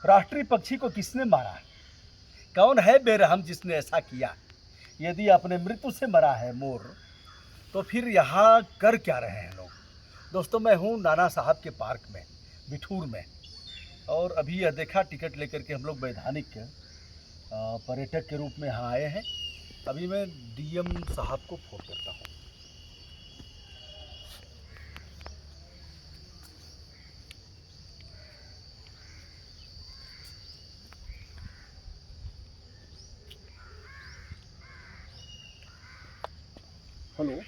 राष्ट्रीय पक्षी को किसने मारा? कौन है बेरहम जिसने ऐसा किया? यदि अपने मृत्यु से मरा है मोर, तो फिर यहाँ कर क्या रहे हैं लोग? दोस्तों, मैं हूँ नाना साहब के पार्क में, बिठूर में, और अभी यह देखा टिकट लेकर के हम लोग वैधानिक पर्यटक के रूप में यहाँ आए हैं। अभी मैं डीएम साहब को फोन करता हूँ। हेलो,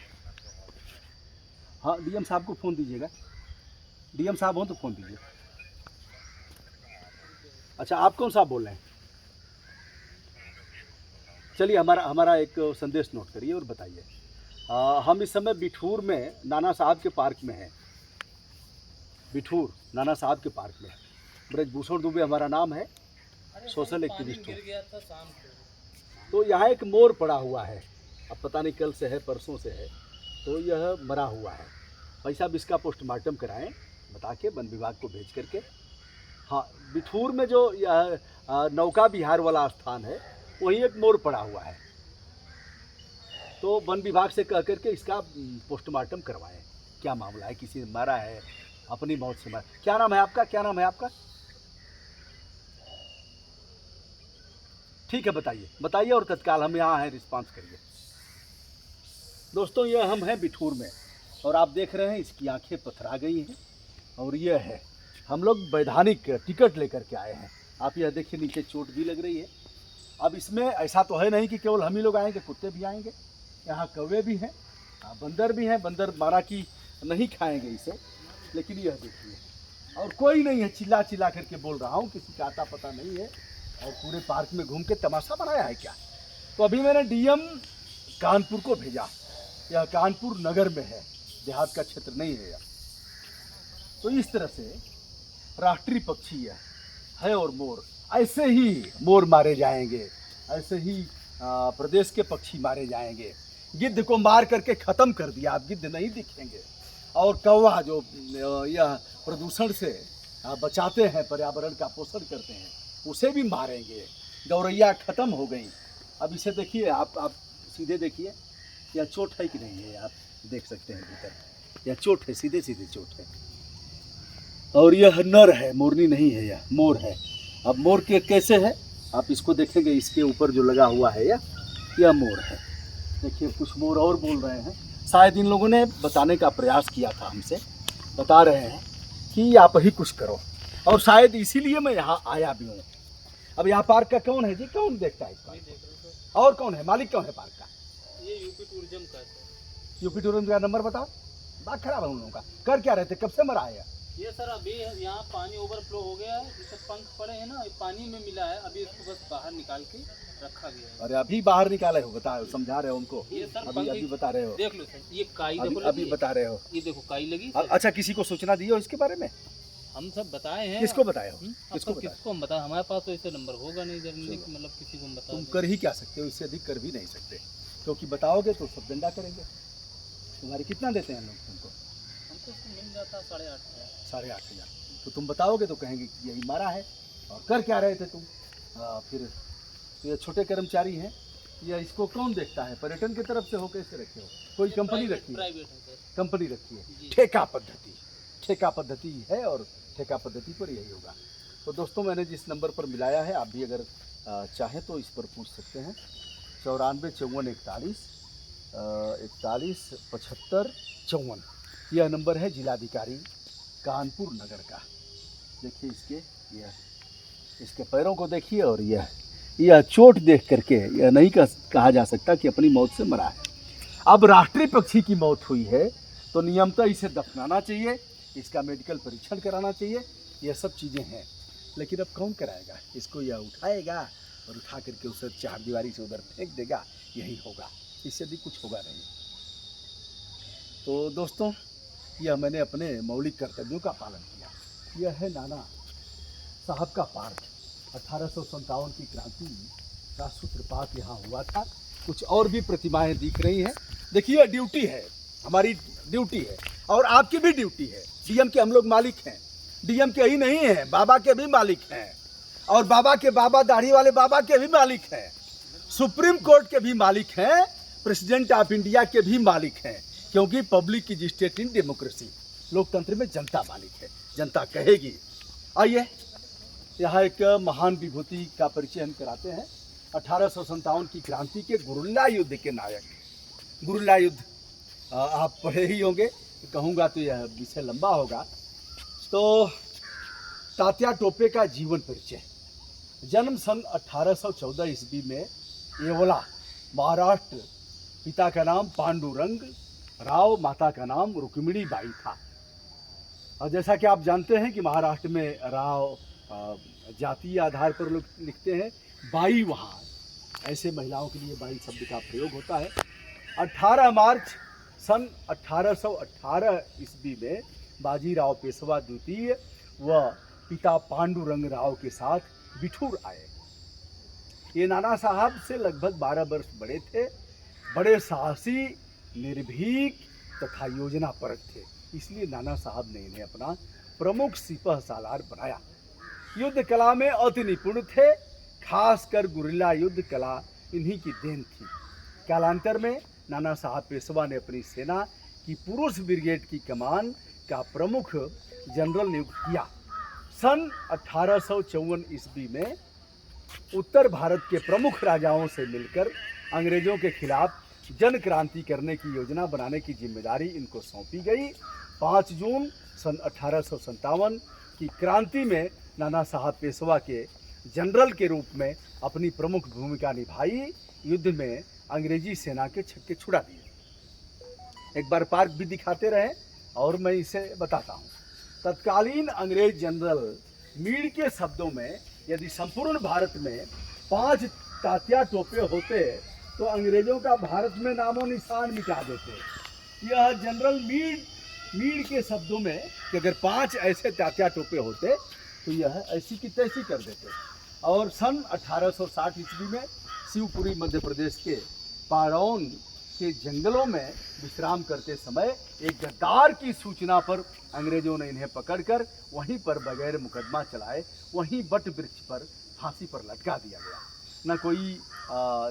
हाँ, डीएम साहब को फ़ोन दीजिएगा। डीएम साहब हो तो फ़ोन दीजिए। अच्छा, आप कौन साहब बोल रहे हैं? चलिए, हमारा एक संदेश नोट करिए और बताइए। हम इस समय बिठूर में नाना साहब के पार्क में हैं। बिठूर नाना साहब के पार्क में ब्रजभूषण दुबे हमारा नाम है, सोशल एक्टिविस्ट हूँ। तो यहाँ एक मोर पड़ा हुआ है, अब पता नहीं कल से है परसों से है, तो यह मरा हुआ है। भाई साहब, इसका पोस्टमार्टम कराएं बता के, वन विभाग को भेज करके। हाँ, बिठूर में जो यह नौका विहार वाला स्थान है, वहीं एक मोर पड़ा हुआ है, तो वन विभाग से कह करके इसका पोस्टमार्टम करवाएं। क्या मामला है, किसी ने मारा है, अपनी मौत से मारा? क्या नाम है आपका? क्या नाम है आपका? ठीक है, बताइए और तत्काल हम यहाँ हैं, रिस्पांस करिए। दोस्तों, ये हम हैं बिठूर में, और आप देख रहे हैं इसकी आंखें पथरा गई हैं, और ये है हम लोग वैधानिक टिकट लेकर के आए हैं। आप यह देखिए, नीचे चोट भी लग रही है। अब इसमें ऐसा तो है नहीं कि केवल हम ही लोग आएंगे, कुत्ते भी आएंगे, यहाँ कौवे भी हैं, बंदर भी हैं। बंदर मारा कि नहीं खाएंगे इसे, लेकिन यह देखिए, और कोई नहीं है। चिल्ला चिल्ला करके बोल रहा हूँ, किसी का आता पता नहीं है, और पूरे पार्क में घूम के तमाशा बनाया है क्या? तो अभी मैंने डीएम कानपुर को भेजा। यह कानपुर नगर में है, देहात का क्षेत्र नहीं है यह। तो इस तरह से राष्ट्रीय पक्षी है और मोर, ऐसे ही मोर मारे जाएंगे, ऐसे ही प्रदेश के पक्षी मारे जाएंगे। गिद्ध को मार करके ख़त्म कर दिया, अब गिद्ध नहीं दिखेंगे। और कौवा जो यह प्रदूषण से बचाते हैं, पर्यावरण का पोषण करते हैं, उसे भी मारेंगे। गौरैया ख़त्म हो गई। अब इसे देखिए, आप सीधे देखिए, यह चोट है कि नहीं है, आप देख सकते हैं भीतर, यह चोट है, सीधे सीधे चोट है। और यह नर है, मोरनी नहीं है, यह मोर है। अब मोर के कैसे है आप इसको देखेंगे, इसके ऊपर जो लगा हुआ है यह मोर है। देखिए, कुछ मोर और बोल रहे हैं, शायद इन लोगों ने बताने का प्रयास किया था हमसे, बता रहे हैं कि आप ही कुछ करो, और शायद इसीलिए मैं यहाँ आया भी हूँ। अब यहाँ पार्क का कौन है जी? कौन देखता है इस पार्क को? और कौन है मालिक? कौन है पार्क का? ये यूपी टूरिज्म का है। यूपी टूरिज्म का नंबर बताओ। बात खराब है उन लोगों का। कर क्या रहे थे, कब से मरा है? ये सर अभी यहाँ पानी ओवरफ्लो हो गया है, जिससे पंख पड़े हैं ना, पानी में मिला है, अभी इसको बस बाहर निकाल के रखा गया है। अरे अभी बाहर निकाले हो, बताओ, समझा रहे हो उनको? ये सर अभी बता रहे हो? देख लो सर, ये काई देखो, अभी बता रहे हो? ये देखो काई लगी। अच्छा, किसी को सूचना दी हो इसके बारे में? हम सब बताए हैं। किसको बताए हो? किसको हम बताए? हमारे पास तो ऐसे नंबर होगा नहीं जर्नली, मतलब किसी को हम बता। तुम कर ही क्या सकते हो, इससे अधिक कर भी नहीं सकते, क्योंकि बताओगे तो सब डंडा करेंगे। तुम्हारे कितना देते हैं लोग तुमको? हमको मिल जाता है 8,500। 8,500। तो तुम बताओगे तो कहेंगे कि यही मारा है। और कर क्या रहे थे तुम? फिर तो ये छोटे कर्मचारी हैं, या इसको कौन देखता है? पर्यटन की तरफ से हो, कैसे रखे हो? कोई कंपनी रखी है? प्राइवेट है सर। कंपनी रखी है, ठेका पद्धति है, और ठेका पद्धति पर यही होगा। तो दोस्तों, मैंने जिस नंबर पर मिलाया है, आप भी अगर चाहें तो इस पर पूछ सकते हैं। 94 54 41 41 75 54, यह नंबर है जिलाधिकारी कानपुर नगर का। देखिए इसके पैरों को देखिए, और यह चोट देख करके यह नहीं कहा जा सकता कि अपनी मौत से मरा है। अब राष्ट्रीय पक्षी की मौत हुई है तो नियमतः इसे दफनाना चाहिए, इसका मेडिकल परीक्षण कराना चाहिए, यह सब चीज़ें हैं। लेकिन अब कौन कराएगा इसको? यह उठाएगा और उठा करके उसे चारदीवारी से उधर फेंक देगा, यही होगा, इससे भी कुछ होगा नहीं। तो दोस्तों, यह मैंने अपने मौलिक कर्तव्यों का पालन किया। यह है नाना साहब का पार्क। 1857 की क्रांति का सूत्रपात यहाँ हुआ था। कुछ और भी प्रतिमाएं दिख रही हैं। देखिए, ड्यूटी है, हमारी ड्यूटी है, और आपकी भी ड्यूटी है। डीएम के हम लोग मालिक हैं, डीएम के ही नहीं हैं, बाबा के भी मालिक हैं। और बाबा के बाबा, दाढ़ी वाले बाबा के भी मालिक हैं, सुप्रीम कोर्ट के भी मालिक हैं, प्रेसिडेंट ऑफ इंडिया के भी मालिक हैं, क्योंकि public is state in democracy, लोकतंत्र में जनता मालिक है, जनता कहेगी। आइए यहाँ एक महान विभूति का परिचय हम कराते हैं। 1857 की क्रांति के गुरिल्ला युद्ध के नायक। गुरिल्ला युद्ध आप पढ़े ही होंगे, कहूँगा तो यह विषय लंबा होगा। तो तात्या टोपे का जीवन परिचय। जन्म सन 1814 ईस्वी में येवला, महाराष्ट्र। पिता का नाम पांडुरंग राव, माता का नाम रुक्मिणी बाई था। और जैसा कि आप जानते हैं कि महाराष्ट्र में राव जातीय आधार पर लोग लिखते हैं, बाई वहाँ ऐसे महिलाओं के लिए बाई शब्द का प्रयोग होता है। 18 मार्च सन 1818 ईस्वी में बाजीराव पेशवा द्वितीय व पिता पांडुरंग राव के साथ बिठूर आए। ये नाना साहब से लगभग 12 वर्ष बड़े थे। बड़े साहसी, निर्भीक तथा योजनापरक थे, इसलिए नाना साहब ने इन्हें अपना प्रमुख सिपह सालार बनाया। युद्ध कला में अति निपुण थे, खासकर गुरिल्ला युद्ध कला इन्हीं की देन थी। कालांतर में नाना साहब पेशवा ने अपनी सेना की पुरुष ब्रिगेड की कमान का प्रमुख जनरल नियुक्त किया। सन 1854 ईस्वी में उत्तर भारत के प्रमुख राजाओं से मिलकर अंग्रेजों के खिलाफ जन क्रांति करने की योजना बनाने की जिम्मेदारी इनको सौंपी गई। 5 जून सन 1857 की क्रांति में नाना साहब पेशवा के जनरल के रूप में अपनी प्रमुख भूमिका निभाई। युद्ध में अंग्रेजी सेना के छक्के छुड़ा दिए। एक बार पार्क भी दिखाते रहे और मैं इसे बताता हूँ। तत्कालीन अंग्रेज जनरल मीड के शब्दों में यदि संपूर्ण भारत में 5 तात्या टोपे होते तो अंग्रेजों का भारत में नामो निशान मिटा देते। यह जनरल मीड के शब्दों में कि अगर 5 ऐसे तात्या टोपे होते तो यह ऐसी की तैसी कर देते। और सन 1860 ईस्वी में शिवपुरी मध्य प्रदेश के पारौन के जंगलों में विश्राम करते समय एक गद्दार की सूचना पर अंग्रेजों ने इन्हें पकड़कर वहीं पर बगैर मुकदमा चलाए वहीं बट वृक्ष पर फांसी पर लटका दिया गया। न कोई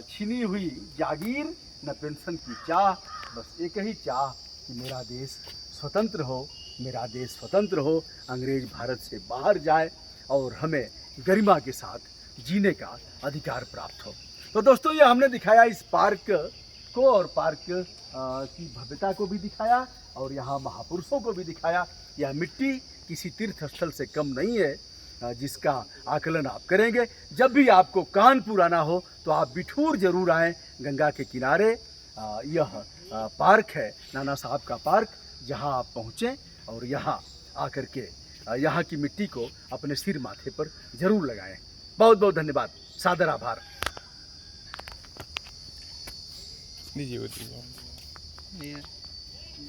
छीनी हुई जागीर, न पेंशन की चाह, बस एक ही चाह कि मेरा देश स्वतंत्र हो, मेरा देश स्वतंत्र हो, अंग्रेज भारत से बाहर जाए और हमें गरिमा के साथ जीने का अधिकार प्राप्त हो। तो दोस्तों, ये हमने दिखाया इस पार्क को और पार्क की भव्यता को भी दिखाया और यहाँ महापुरुषों को भी दिखाया। यह मिट्टी किसी तीर्थ स्थल से कम नहीं है जिसका आकलन आप करेंगे। जब भी आपको कानपुर आना हो तो आप बिठूर जरूर आएँ। गंगा के किनारे यह पार्क है, नाना साहब का पार्क, जहाँ आप पहुँचें और यहाँ आकर के यहाँ की मिट्टी को अपने सिर माथे पर जरूर लगाएं। बहुत बहुत धन्यवाद, सादर आभार। ये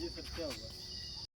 सब क्या होगा?